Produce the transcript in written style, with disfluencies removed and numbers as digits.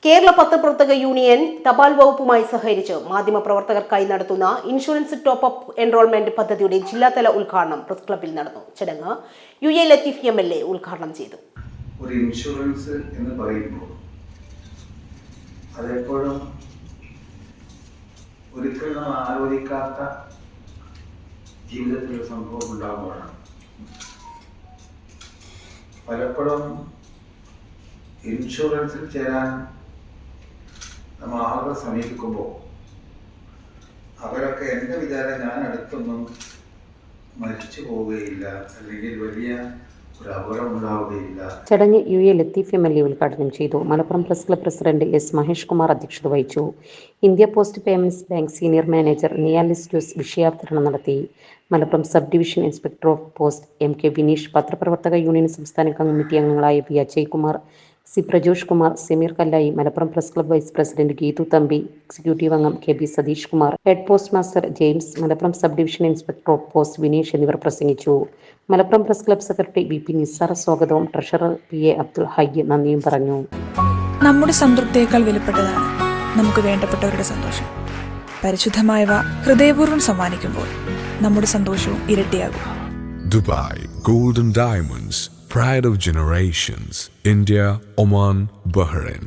കേരള പത്രപ്രവർത്തക യൂണിയൻ തപാൽ വകുപ്പുമായി സഹകരിച്ച് മാധ്യമപ്രവർത്തകർക്കായി നടത്തുന്ന ഇൻഷുറൻസ് ടോപ്പ് അപ്പ് എൻറോൾമെന്റ് പദ്ധതിയുടെ ജില്ലാതല ഉദ്ഘാടനം പ്രസ് ക്ലബ്ബിൽ നടന്നു. ചടങ്ങ് UA ലത്തീഫ് MLA ഉദ്ഘാടനം ചെയ്തു. ഒരു ഇൻഷുറൻസ് എന്ന് പറയുമ്പോൾ അതെപ്പോഴും ഒരിക്കലും നമ്മൾ ആലോചിക്കാത്ത ജീവിതത്തിൽ ഒരു സംഭവം ഉണ്ടാകുമ്പോഴാണ്. പലപ്പോഴും ഇൻഷുറൻസിൽ ചേരാൻ നമ്മൾ ആളുകളെ സമീപിക്കുമ്പോൾ അവരൊക്കെ എൻ്റെ വിചാരം ഞാൻ അടുത്തൊന്നും മരിച്ചു പോവുകയില്ല, അല്ലെങ്കിൽ വലിയ ഒരു അപകടം ഉണ്ടാവുകയില്ല. ചടങ്ങ് UA ലത്തീഫ് MLA ഉദ്ഘാടനം ചെയ്തു. Malappuram press club president S Mahesh Kumar അധ്യക്ഷത വഹിച്ചു. India Post Payments Bank senior manager Niyalis Jose വിഷയാവതരണം നടത്തി. Malappuram sub division inspector of post MK Vineesh, പത്രപ്രവർത്തക യൂണിയൻ സംസ്ഥാന കമ്മിറ്റി അംഗങ്ങളായ P Ajaykumar, C Prajosh Kumar, Sameer Kallayi, Malappuram press club vice president Geethu Thampi, executive അംഗം KB Satheesh Kumar, head post master James, Malappuram sub division inspector of post Vineesh എന്നിവർ പ്രസംഗിച്ചു. Malappuram press club secretary VP Nisar സ്വാഗതവും treasurer PA Abdul Hayy നന്ദിയും പറഞ്ഞു. നമ്മുടെ സംതൃപ്തിയേക്കാൾ വിലപ്പെട്ടതാണ് നമുക്ക് വേണ്ടപ്പെട്ടവരുടെ സന്തോഷം. പരിശുദ്ധമായവ ഹൃദയപൂർവ്വം സമ്മാനിക്കുമ്പോൾ നമ്മുടെ സന്തോഷവും ഇരട്ടിയാകും. Dubai Golden Diamonds, pride of generations. India, Oman, Bahrain.